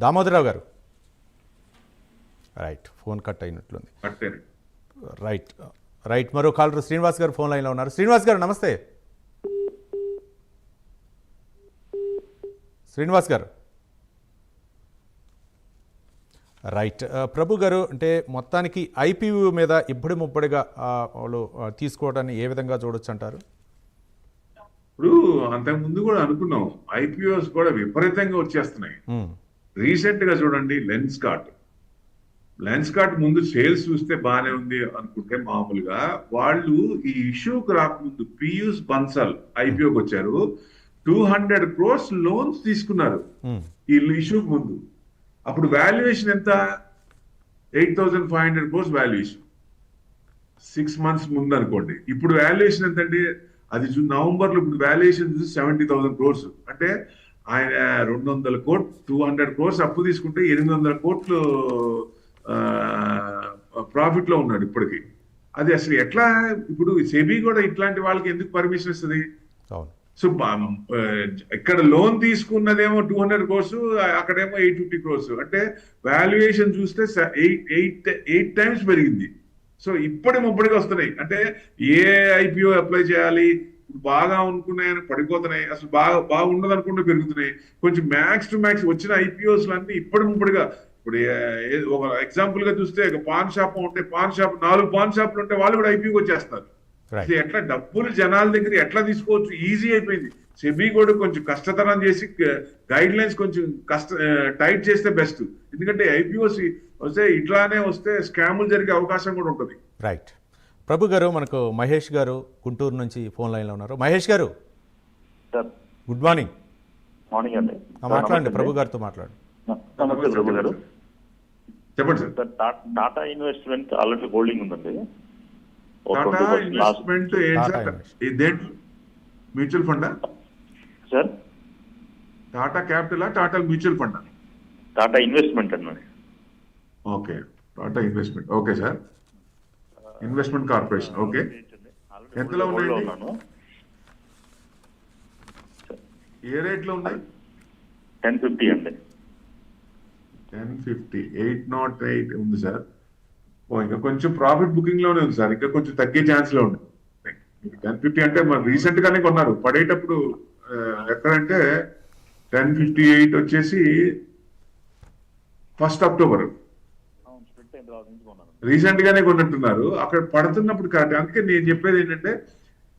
దామోదరరావు గారు రైట్, ఫోన్ కట్ అయినట్లుంది. రైట్ మరో కాలర్ శ్రీనివాస్ గారు ఫోన్ లైన్లో ఉన్నారు. శ్రీనివాస్ గారు నమస్తే. శ్రీనివాస్ గారు రైట్. ప్రభు గారు, అంటే మొత్తానికి ఐపీఓ మీద ఇబ్బడి ముబ్బడిగా వాళ్ళు తీసుకోవడాన్ని ఏ విధంగా చూడొచ్చు అంటారు? ఇప్పుడు అంతకుముందు కూడా అనుకున్నాం, ఐపీఓస్ కూడా విపరీతంగా వచ్చేస్తున్నాయి. రీసెంట్ గా చూడండి లెన్స్ కార్ట్ ముందు సేల్స్ చూస్తే బానే ఉంది అనుకుంటే, మామూలుగా వాళ్ళు ఈ ఇష్యూకి రాకముందు పీయూష్ బన్సల్ ఐపీఓకి వచ్చారు, 200 crores లోన్స్ తీసుకున్నారు ఈ ఇష్యూకి ముందు. అప్పుడు వాల్యుయేషన్ ఎంత? 8,500 crores వాల్యుయేషన్ 6 months ముందు అనుకోండి. ఇప్పుడు వాల్యుయేషన్ ఎంత అండి? అది నవంబర్ లో ఇప్పుడు వాల్యుయేషన్ చూసి 70,000 crores. అంటే ఆయన 200 కోట్లు 200 crores అప్పు తీసుకుంటే 800 కోట్లు ప్రాఫిట్ లో ఉన్నాడు ఇప్పటికి. అది అసలు ఎట్లా? ఇప్పుడు సెబీ కూడా ఇట్లాంటి వాళ్ళకి ఎందుకు పర్మిషన్ ఇస్తుంది? సో ఇక్కడ లోన్ తీసుకున్నదేమో 200 crores, అక్కడేమో 850 crores. అంటే వాల్యుయేషన్ చూస్తే 8 times పెరిగింది. సో ముప్పడిగా వస్తున్నాయి. అంటే ఏ ఐపీఓ అప్లై చేయాలి, బాగా అనుకున్నాయని పడిపోతున్నాయి, అసలు బాగా ఉండదు అనుకుంటే పెరుగుతున్నాయి. కొంచెం మ్యాక్స్ టు మ్యాక్స్ వచ్చిన ఐపీఓస్ అన్ని ముప్పడిగా. ఇప్పుడు ఒక ఎగ్జాంపుల్ గా చూస్తే పాన్ షాప్ ఉంటే, పాన్ షాప్ 4 పాన్ షాపులు ఉంటే వాళ్ళు కూడా ఐపీఓకి వచ్చేస్తారు. ఎట్లా డబ్బులు జనాల దగ్గర ఎట్లా తీసుకోవచ్చు? ఈజీ అయిపోయింది. సెబీ కూడా కొంచెం కష్టతరం చేసి గైడ్ లైన్స్ కొంచెం టైట్ చేస్తే బెస్ట్. ఎందుకంటే ఐపీఓస్ వస్తే ఇట్లానే వస్తే స్కాములు జరిగే అవకాశం కూడా ఉంటుంది. రైట్. ప్రభు గారు, మనకు మహేష్ గారు గుంటూరు నుంచి ఫోన్ లైన్లో ఉన్నారు. మహేష్ గారు గుడ్ మార్నింగ్. మార్నింగ్ అండి. మాట్లాడండి, ప్రభు గారితో మాట్లాడండి. నమస్తే ప్రభు గారు. చెప్పండి sir. Tata investment already holding ఉందండి. టాటా ఇన్వెస్ట్మెంట్ మ్యూచువల్ ఫండా sir? Tata capital, Tata mutual ఫండా? టాటా ఇన్వెస్ట్మెంట్ అండి. Okay, Tata investment. Okay sir, investment corporation. Okay, ఎంతలో ఉన్నాయి? ఏ రేట్ లో ఉన్నాయి? 1050 అండి. 1050, 808 ఉంది సార్. ఇంకా కొంచెం ప్రాఫిట్ బుకింగ్ లోనే ఉంది సార్, ఇంకా కొంచెం తగ్గే ఛాన్స్ లో ఉంది. 1050 అంటే మన రీసెంట్ గానే కొన్నారు. పడేటప్పుడు ఎక్కడంటే 1058 వచ్చేసి 1 October రీసెంట్ గానే కొన్నట్టున్నారు. అక్కడ పడుతున్నప్పుడు కాదు. అందుకే నేను చెప్పేది ఏంటంటే,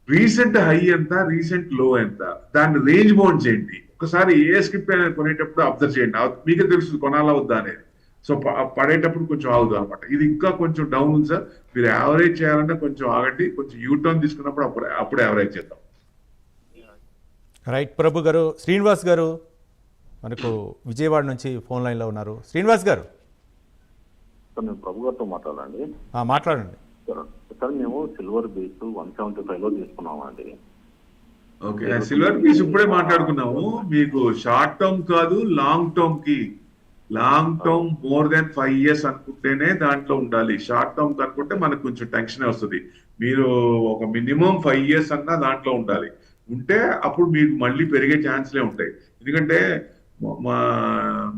రీసెంట్ హై ఎంత, రీసెంట్ లో ఎంత, దాన్ని రేంజ్ బౌండ్ చేయండి. ఒకసారి ఏ స్క్రిప్ట్ అయినా కొనేటప్పుడు అబ్జర్వ్ చేయండి, మీకే తెలుస్తుంది కొనాలా వద్దా అనేది. సో పడేటప్పుడు కొంచెం ఆగుదు అనమాట. ఇది ఇంకా కొంచెం డౌన్ ఉంది సార్. మీరు యావరేజ్ చేయాలంటే కొంచెం ఆగండి, కొంచెం యూటర్న్ తీసుకున్నప్పుడు అప్పుడు యావరేజ్ చేద్దాం. రైట్ ప్రభు గారు. శ్రీనివాస్ గారు మనకు విజయవాడ నుంచి ఫోన్ లైన్లో ఉన్నారు. శ్రీనివాస్ గారు నేను ప్రభు గారితో మాట్లాడాలండి. మాట్లాడండి సార్. మేము సిల్వర్ బీచ్ 175 లో తీసుకున్నామండి. ఓకే, సిల్వర్ పీస్ ఇప్పుడే మాట్లాడుకున్నాము. మీకు షార్ట్ టర్మ్ కాదు, లాంగ్ టర్మ్ కి. Long term more than 5 years అనుకుంటేనే దాంట్లో ఉండాలి. షార్ట్ టర్మ్ అనుకుంటే మనకు కొంచెం టెన్షన్ వస్తుంది. మీరు ఒక మినిమం 5 years అన్నా దాంట్లో ఉండాలి. ఉంటే అప్పుడు మీకు మళ్ళీ పెరిగే ఛాన్స్లే ఉంటాయి. ఎందుకంటే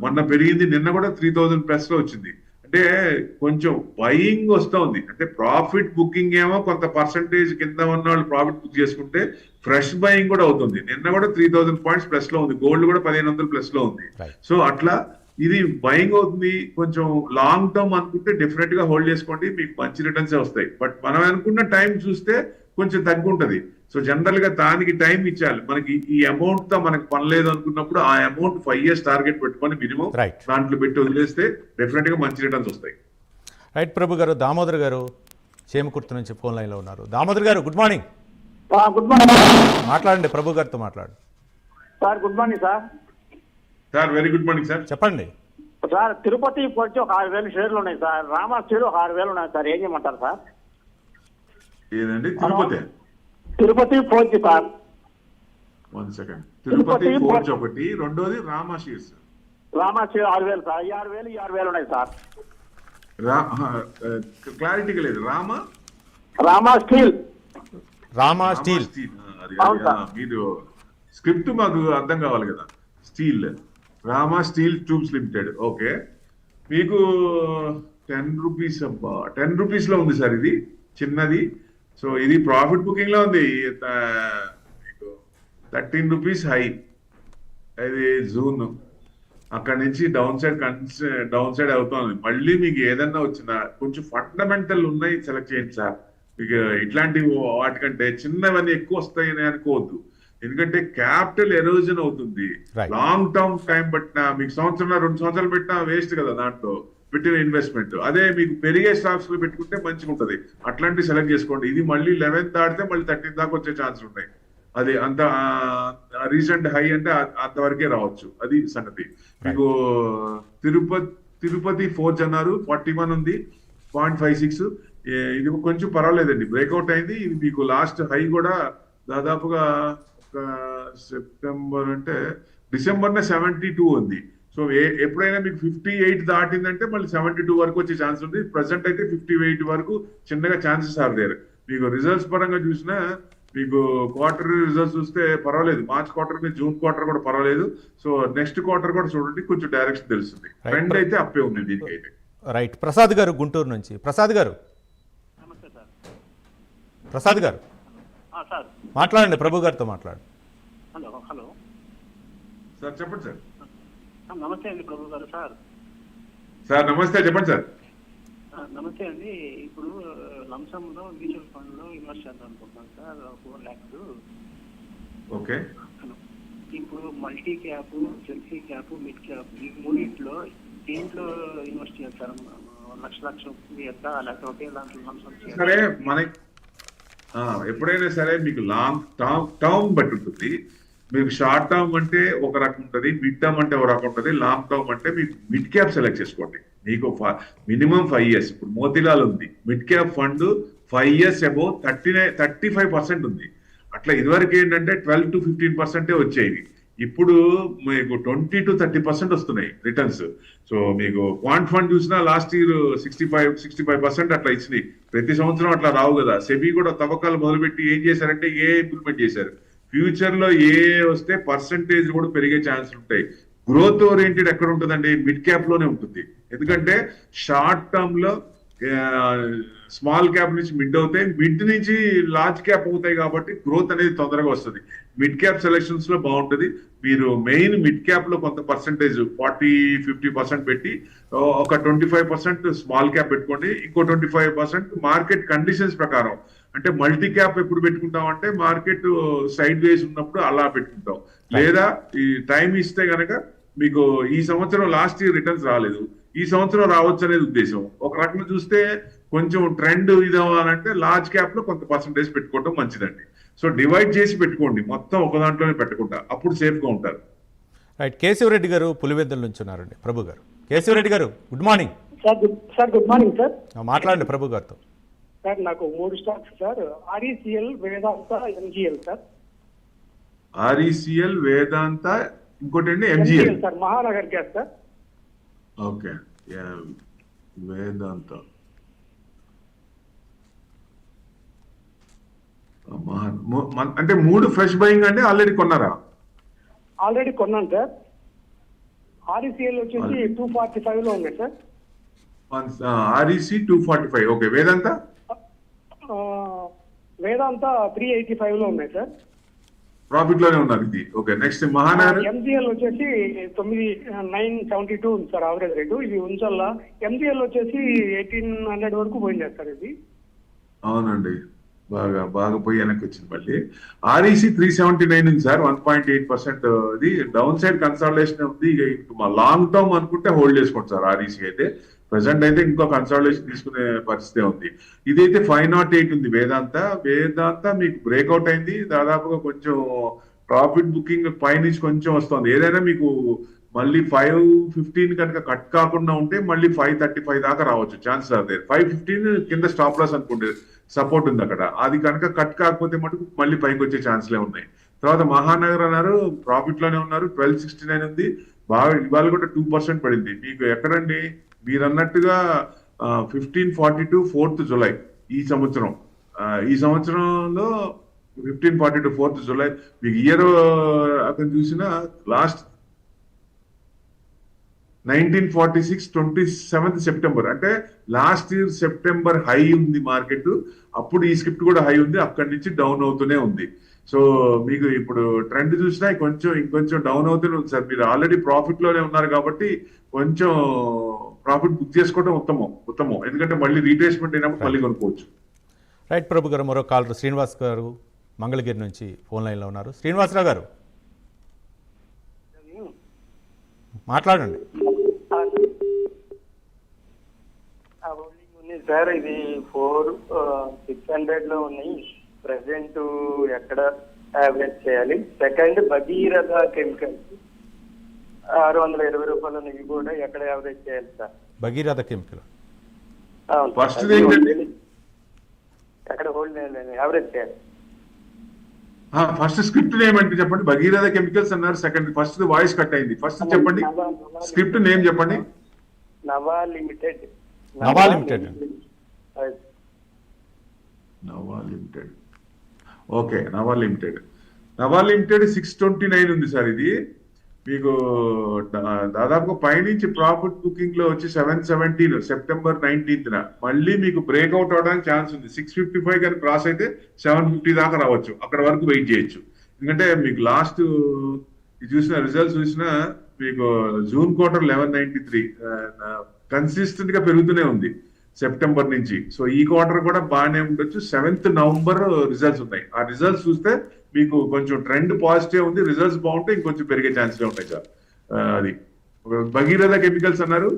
మొన్న పెరిగింది, నిన్న కూడా 3000+ లో వచ్చింది. అంటే కొంచెం బయింగ్ వస్తూ ఉంది. అంటే ప్రాఫిట్ బుకింగ్ ఏమో కొంత పర్సంటేజ్ కింద ఉన్న వాళ్ళు ప్రాఫిట్ బుక్ చేసుకుంటే ఫ్రెష్ బయింగ్ కూడా అవుతుంది. నిన్న కూడా 3000 points ప్లస్ లో ఉంది. గోల్డ్ కూడా 1500+ లో ఉంది. సో అట్లా ఇది బయింగ్ అవుతుంది. కొంచెం లాంగ్ టర్మ్ అనుకుంటే డెఫినెట్ గా హోల్డ్ చేసుకోండి, మీకు మంచి రిటర్న్స్ వస్తాయి. బట్ మనం అనుకున్న టైం చూస్తే కొంచెం తగ్గుంటది. సో జనరల్ గా దానికి టైం ఇచ్చాలి. మనకి ఈ అమౌంట్ తో మనకు పనిలేదు అనుకున్నప్పుడు ఆ అమౌంట్ 5 years టార్గెట్ పెట్టుకొని మినిమం దాంట్లో పెట్టి వదిలేస్తే డెఫినెట్ గా మంచి రిటర్న్స్ వస్తాయి. రైట్ ప్రభు గారు. దామోదర్ గారు చేమకుర్తి నుంచి ఫోన్ లైన్ లో ఉన్నారు. దామోదర్ గారు గుడ్ మార్నింగ్. Good morning. మాట్లాడండి, ప్రభు గారితో మాట్లాడు. Sir good morning sir. Sir very good morning sir. చెప్పండి సార్. తిరుపతి వచ్చి ఒక 6000 షేర్లు ఉన్నాయి సార్. రామా షేర్ ఒక 6000 ఉన్నాయి సార్. ఏం చేయమంటారు సార్? ఏదండి? Tirupati forge sir. 1 second. Tirupati forge ఒకటి, రెండోది Rama shares. Rama share 6000 sir. 6000 ఉన్నాయి సార్. క్లారిటీగా లేదు. రామా రామా స్టీల్. రామా స్టీల్. మీరు స్క్రిప్ట్ మాకు అర్థం కావాలి కదా. Steel, Rama steel tubes limited. Okay, మీకు 10 రూపీస్ అబ్బా, 10 రూపీస్ లో ఉంది సార్ ఇది చిన్నది. సో ఇది ప్రాఫిట్ బుకింగ్ లో ఉంది. మీకు 13 రూపీస్ హై, అది జూన్. అక్కడ నుంచి డౌన్ సైడ్ అవుతుంది. మళ్ళీ మీకు ఏదన్నా వచ్చినా కొంచెం ఫండమెంటల్ ఉన్నాయి సెలెక్ట్ చేయండి సార్. మీకు ఇట్లాంటి వాటికంటే చిన్నవన్నీ ఎక్కువ వస్తాయని అనుకోవద్దు. ఎందుకంటే క్యాపిటల్ ఎరోజన్ అవుతుంది. లాంగ్ టర్మ్ టైం పట్టినా మీకు సంవత్సరం 2 సంవత్సరాలు పెట్టినా వేస్ట్ కదా దాంట్లో పెట్టిన ఇన్వెస్ట్మెంట్. అదే మీకు పెరిగే స్టాక్స్ లో పెట్టుకుంటే మంచిగా ఉంటుంది. అట్లాంటివి సెలెక్ట్ చేసుకోండి. ఇది మళ్ళీ 11 దాటితే మళ్ళీ 13 దాకా వచ్చే ఛాన్స్ ఉన్నాయి. అది అంత రీసెంట్ హై అంటే అంతవరకే రావచ్చు. అది సంగతి. మీకు తిరుపతి ఫోర్జ్ అన్నారు, 41 ఉంది, 0.56. ఇది కొంచెం పర్వాలేదండి, బ్రేక్అవుట్ అయింది. ఇది మీకు లాస్ట్ హై కూడా దాదాపుగా సెప్టెంబర్ అంటే డిసెంబర్ 72 ఉంది. సో ఎప్పుడైనా మీకు 58 దాటిందంటే మళ్ళీ 72 వరకు వచ్చే ఛాన్స్ ఉంది. ప్రెసెంట్ అయితే 58 వరకు చిన్నగా ఛాన్సెస్ ఆర్ దేర్. మీకు రిజల్ట్స్ పరంగా చూసినా మీకు క్వార్టర్ రిజల్ట్స్ చూస్తే పర్వాలేదు. మార్చ్ క్వార్టర్ మీద జూన్ క్వార్టర్ కూడా పర్వాలేదు. సో నెక్స్ట్ క్వార్టర్ కూడా చూడండి, కొంచెం డైరెక్షన్ తెలుస్తుంది. ట్రెండ్ అయితే అప్పే ఉంది దీనికైతే. రైట్. ప్రసాద్ గారు గుంటూరు నుంచి. ప్రసాద్ గారు, ప్రసాద్ గారు మాట్లాడండి, ప్రభు గారితో మాట్లాడండి. హలో హలో సార్ చెప్పండి సార్. నమస్తే అండి ప్రభు గారు. సార్ నమస్తే, చెప్పండి సార్. నమస్తే అండి. ఇప్పుడు లంసంలో మ్యూచువల్ ఫండ్ లో ఇన్వెస్ట్ చేద్దాం అనుకుంటున్నాను సార్, 4 lakhs. ఓకే, ఇప్పుడు multi cap, selfie cap, mid cap, ఈ మూడింటిలో దేంట్లో ఇన్వెస్ట్ చేస్తారు? లక్ష చేస్తా లేకపోతే లంసం? సరే, మనకి ఎప్పుడైనా సరే మీకు లాంగ్ టర్మ్ బట్టి ఉంటుంది. మీకు షార్ట్ టర్మ్ అంటే ఒక రకం ఉంటుంది, మిడ్ టర్మ్ అంటే ఒక రకం ఉంటుంది, లాంగ్ టర్మ్ అంటే మీకు మిడ్ క్యాప్ సెలెక్ట్ చేసుకోండి. మీకు మినిమం 5 years. ఇప్పుడు మోతిలాల్ ఉంది, mid cap fund 5 years above 35% ఉంది. అట్లా ఇదివరకు ఏంటంటే 12 to 15% వచ్చేవి. ఇప్పుడు మీకు 20 to 30% వస్తున్నాయి రిటర్న్స్. సో మీకు క్వాంట్ ఫండ్ చూసినా లాస్ట్ ఇయర్ 65% అట్లా ఇచ్చినాయి. ప్రతి సంవత్సరం అట్లా రావు కదా. సెబీ కూడా తవ్వకాలు మొదలుపెట్టి ఏం చేశారంటే ఇంప్లిమెంట్ చేశారు. ఫ్యూచర్ లో వస్తే పర్సంటేజ్ కూడా పెరిగే ఛాన్స్ ఉంటాయి. గ్రోత్ ఓరియంటెడ్ ఎక్కడ ఉంటుందండి? మిడ్ క్యాప్ లోనే ఉంటుంది. ఎందుకంటే షార్ట్ టర్మ్ లో స్మాల్ క్యాప్ నుంచి మిడ్ అవుతాయి, మిడ్ నుంచి లార్జ్ క్యాప్ అవుతాయి. కాబట్టి గ్రోత్ అనేది తొందరగా వస్తుంది. మిడ్ క్యాప్ సెలక్షన్స్ లో బాగుంటుంది. మీరు మెయిన్ మిడ్ క్యాప్ లో కొంత పర్సంటేజ్ 40-50% పెట్టి ఒక 25% స్మాల్ క్యాప్ పెట్టుకోండి. ఇంకో 25% మార్కెట్ కండిషన్స్ ప్రకారం, అంటే మల్టీ క్యాప్ ఎప్పుడు పెట్టుకుంటాం అంటే మార్కెట్ సైడ్ వేస్ ఉన్నప్పుడు అలా పెట్టుకుంటాం. లేదా ఈ టైం ఇస్తే గనక మీకు ఈ సంవత్సరం లాస్ట్ ఇయర్ రిటర్న్స్ రాలేదు, ఈ సంవత్సరం రావచ్చు అనేది ఉద్దేశం. ఒక రకంగా చూస్తే కొంచెం ట్రెండ్ ఇది అవ్వాలంటే లార్జ్ క్యాప్ లో కొంత పర్సంటేజ్ పెట్టుకోవడం మంచిదండి. సో డివైడ్ చేసి పెట్టుకోండి, మొత్తం ఒక దాంట్లోనే పెట్టకుండా, అప్పుడు సేఫ్ గా ఉంటారు. రైట్. కేశవరెడ్డి గారు పులివెందుల నుంచి ఉన్నారండి. ప్రభు garu. Keshavareddy garu good morning sir. Good morning sir. మాట్లాడండి ప్రభు గారితో. సార్ నాకు 3 stocks sir. RECL, Vedanta, MGL sir. RECL, Vedanta, ఇంకోటి అండి MGL sir. Mahanagar gas sir. Okay, Vedanta, అంటే 3 ఫ్రెష్ బయింగ్ అంటే ఆల్రెడీ కొన్నారా? ఆల్రెడీ కొన్నాను సార్. RECL వచ్చేసి 245 లో ఉన్నాయి sir. REC 245. Okay, Vedanta? Vedanta 385 లో ఉన్నాయి సార్. ప్రాఫిట్ లోనే ఉన్నారు ఇది. Okay, next Mahanagar. MGL వచ్చేసి 972 ఉంది సార్ యావరేజ్ రేటు. ఇది ఉంచల్లా. MGL వచ్చేసి 1800 వరకు పోయింది సార్ ఇది. అవునండి, బాగా పోయి వెనక్కి వచ్చింది మళ్ళీ. REC 379 ఉంది సార్, 1.8%. ఇది డౌన్ సైడ్ కన్సాలిడేషన్ ఉంది. ఇక లాంగ్ టర్మ్ అనుకుంటే హోల్డ్ చేసుకోండి సార్. REC అయితే ప్రెసెంట్ అయితే ఇంకో కన్సాలిడేషన్ తీసుకునే పరిస్థితి ఉంది. ఇదైతే 508 ఉంది వేదాంత మీకు బ్రేక్అవుట్ అయింది. దాదాపుగా కొంచెం ప్రాఫిట్ బుకింగ్ పైనుంచి కొంచెం వస్తుంది. ఏదైనా మీకు మళ్ళీ 515 కనుక కట్ కాకుండా ఉంటే మళ్ళీ 535 దాకా రావచ్చు ఛాన్సెస్ అదే. 515 కింద స్టాప్ లాస్ అనుకుంటే సపోర్ట్ ఉంది అక్కడ. అది కనుక కట్ కాకపోతే మటుకు మళ్ళీ పైకి వచ్చే ఛాన్స్లే ఉన్నాయి. తర్వాత మహానగర్ అన్నారు, ప్రాఫిట్ లోనే ఉన్నారు, 1269 ఉంది. బాగా ఇవాళ కూడా 2% పడింది. మీకు ఎక్కడండి మీరు అన్నట్టుగా 1542 4th జులై ఈ సంవత్సరం ఈ సంవత్సరంలో 1542 4th జూలై మీకు ఇయర్ అతను చూసిన లాస్ట్ 1946 27th సెప్టెంబర్ అంటే లాస్ట్ ఇయర్ సెప్టెంబర్ హై ఉంది మార్కెట్. అప్పుడు ఈ స్క్రిప్ట్ కూడా హై ఉంది, అక్కడి నుంచి డౌన్ అవుతూనే ఉంది. సో మీకు ఇప్పుడు ట్రెండ్ చూసినా ఇంకొంచెం డౌన్ అవుతూనే ఉంది సార్. మీరు ఆల్రెడీ ప్రాఫిట్ లోనే ఉన్నారు కాబట్టి కొంచెం ప్రాఫిట్ బుక్ చేసుకోవడం ఉత్తమం. ఎందుకంటే మళ్ళీ రీట్రేస్మెంట్ అయినప్పుడు మళ్ళీ కొనుక్కోవచ్చు. రైట్ ప్రభు గారు, మరో కాలర్ శ్రీనివాస్ గారు మంగళగిరి నుంచి ఫోన్ లైన్లో ఉన్నారు. శ్రీనివాసరావు గారు మాట్లాడండి. ఉంది సార్, ఇది 600 లో ఉన్నాయి. ప్రెసెంట్ ఎక్కడ యావరేజ్ చేయాలి? సెకండ్ భగీరథ కెమికల్స్ 620 రూపాయలు ఇవి కూడా ఎక్కడ యావరేజ్ చేయాలి సార్? భగీరథ కెమికల్ ఫస్ట్ ఎక్కడ హోల్డ్ యావరేజ్ చేయాలి? ఫస్ట్ స్క్రిప్ట్ నేమ్ అంటే చెప్పండి. భగీరథ కెమికల్స్ అన్నారు. సెకండ్ ఫస్ట్ వాయిస్ కట్ అయింది. ఫస్ట్ చెప్పండి, స్క్రిప్ట్ నేమ్ చెప్పండి. నవా లిమిటెడ్. ఓకే, నవా లిమిటెడ్ 629 ఉంది సార్. ఇది మీకు దాదాపు పైనుంచి ప్రాఫిట్ బుకింగ్ లో వచ్చి 717 సెప్టెంబర్ 19th మళ్ళీ మీకు బ్రేక్అవుట్ అవడానికి ఛాన్స్ ఉంది. 655 కానీ క్రాస్ అయితే 750 దాకా రావచ్చు. అక్కడ వరకు వెయిట్ చేయొచ్చు. ఎందుకంటే మీకు లాస్ట్ చూసిన రిజల్ట్స్ చూసినా మీకు జూన్ క్వార్టర్ 1193 కన్సిస్టెంట్ గా పెరుగుతూనే ఉంది సెప్టెంబర్ నుంచి. సో ఈ క్వార్టర్ కూడా బాగానే ఉండొచ్చు. 7th నవంబర్ రిజల్ట్స్ ఉన్నాయి. ఆ రిజల్ట్స్ చూస్తే మీకు కొంచెం ట్రెండ్ పాజిటివ్ ఉంది. రిజల్ట్స్ బాగుంటే ఇంకొంచెం పెరిగే ఛాన్స్లే ఉంటాయి సార్. అది భగీరథ కెమికల్స్ అన్నారు.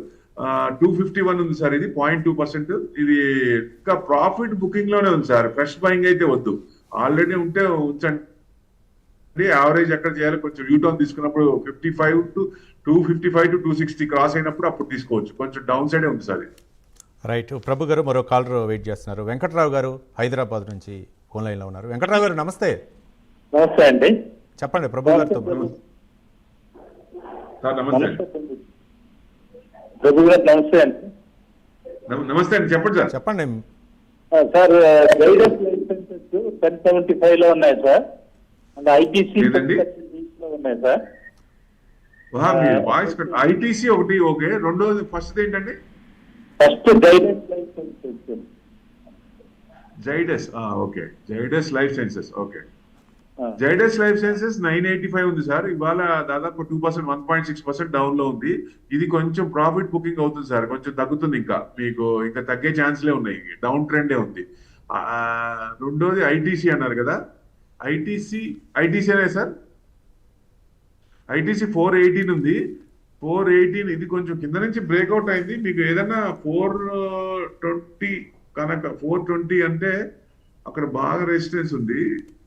251 ఉంది సార్. ఇది 0.2%. ఇది ఇంకా ప్రాఫిట్ బుకింగ్ లోనే ఉంది సార్. ఫ్రెష్ బయింగ్ అయితే వద్దు. ఆల్రెడీ ఉంటే ఉంచండి. యావరేజ్ ఎక్కడ చేయాలి? కొంచెం యూటర్న్ తీసుకున్నప్పుడు 55 to 260 క్రాస్ అయినప్పుడు అప్పుడు తీసుకోవచ్చు. కొంచెం డౌన్ సైడే ఉంది సార్. రైట్ ప్రభు గారు, మరో కాలర్ వెయిట్ చేస్తున్నారు. వెంకట్రావు గారు హైదరాబాద్ నుంచి ఫోన్ లైన్లో ఉన్నారు. వెంకట్రావు గారు నమస్తే. నమస్తే అండి. చెప్పండి ప్రభు గారితో. నమస్తే ప్రభు గారు. నమస్తే అండి. నమస్తే అండి, చెప్పండి సార్. చెప్పండి సార్. గైడెన్స్ లైసెన్సెస్ 1075 లో ఉన్నాయి సార్. అండ్ ఐటీసీ లో ఉన్నాయి సార్. వాయిస్ ఐటీసీ ఒకటి ఓకే. రెండోది ఫస్ట్ ఏంటండి? First guidance licences. Zydus okay. Zydus life sciences okay. Zydus life sciences 985 ఉంది సార్. ఇవాళ దాదాపు 2% 1.6% డౌన్ లో ఉంది. ఇది కొంచెం ప్రాఫిట్ బుకింగ్ అవుతుంది సార్. కొంచెం తగ్గుతుంది. ఇంకా తగ్గే ఛాన్స్లే ఉన్నాయి. డౌన్ ట్రెండే ఉంది. రెండోది ఐటీసీ అన్నారు కదా. ఐటీసీ అనే సార్. ఐటీసీ 418 ఉంది. 418 ఇది కొంచెం కింద నుంచి బ్రేక్అవుట్ అయింది. మీకు ఏదన్నా 420 కనుక 420 అంటే అక్కడ బాగా రెసిస్టెన్స్ ఉంది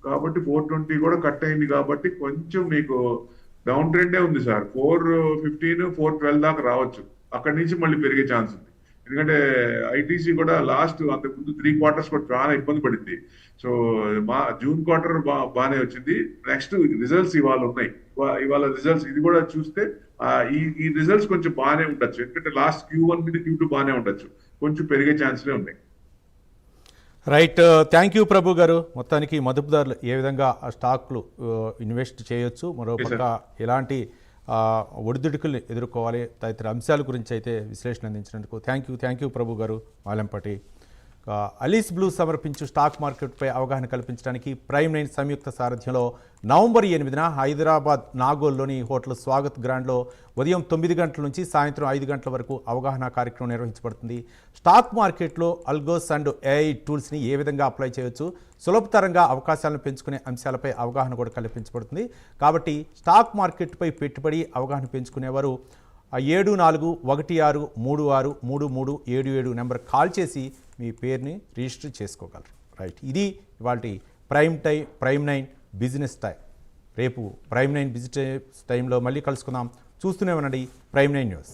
కాబట్టి 420 కూడా కట్ అయింది కాబట్టి కొంచెం మీకు డౌన్ ట్రెండే ఉంది సార్. 415 412 దాకా రావచ్చు. అక్కడి నుంచి మళ్ళీ పెరిగే ఛాన్స్ ఉంది. ఎందుకంటే ఐటీసీ కూడా లాస్ట్ అంతకుముందు 3 quarters కూడా చాలా ఇబ్బంది పడింది. సో జూన్ క్వార్టర్ బాగానే వచ్చింది. నెక్స్ట్ రిజల్ట్స్ ఇవాళ ఉన్నాయి. ఇవాళ రిజల్ట్స్ ఇది కూడా చూస్తే ఈ రిజల్ట్స్ కొంచెం బాగానే ఉండొచ్చు. ఎందుకంటే లాస్ట్ Q1 మీద Q2 బాగానే ఉండొచ్చు. కొంచెం పెరిగే ఛాన్స్లే ఉన్నాయి. రైట్, థ్యాంక్ యూ ప్రభు గారు. మొత్తానికి మదుపుదారులు ఏ విధంగా ఆ స్టాక్లు ఇన్వెస్ట్ చేయొచ్చు, మరోపక్క ఎలాంటి ఒడిదుడుకుల్ని ఎదుర్కోవాలి తదితర అంశాల గురించి అయితే విశ్లేషణ అందించినందుకు థ్యాంక్ యూ ప్రభు గారు. మాలంపటి అలీస్ బ్లూ సమర్పించు స్టాక్ మార్కెట్పై అవగాహన కల్పించడానికి ప్రైమ్ 9 సంయుక్త సారథ్యంలో నవంబర్ 8న హైదరాబాద్ నాగోల్లోని హోటల్ స్వాగత్ గ్రాండ్లో ఉదయం 9 గంటల నుంచి సాయంత్రం 5 గంటల వరకు అవగాహన కార్యక్రమం నిర్వహించబడుతుంది. స్టాక్ మార్కెట్లో అల్గోస్ అండ్ ఏఐ టూల్స్ని ఏ విధంగా అప్లై చేయవచ్చు, సులభతరంగా అవకాశాలను పెంచుకునే అంశాలపై అవగాహన కూడా కల్పించబడుతుంది. కాబట్టి స్టాక్ మార్కెట్పై పెట్టుబడి అవగాహన పెంచుకునేవారు 7416363377 నెంబర్ కాల్ చేసి మీ పేరుని రిజిస్టర్ చేసుకోగలరు. రైట్, ఇది ఇవాళ ప్రైమ్ 9 బిజినెస్ టైం. రేపు ప్రైమ్ 9 బిజినెస్ టైంలో మళ్ళీ కలుసుకుందాం. చూస్తూనే ఉండండి ప్రైమ్ 9 న్యూస్.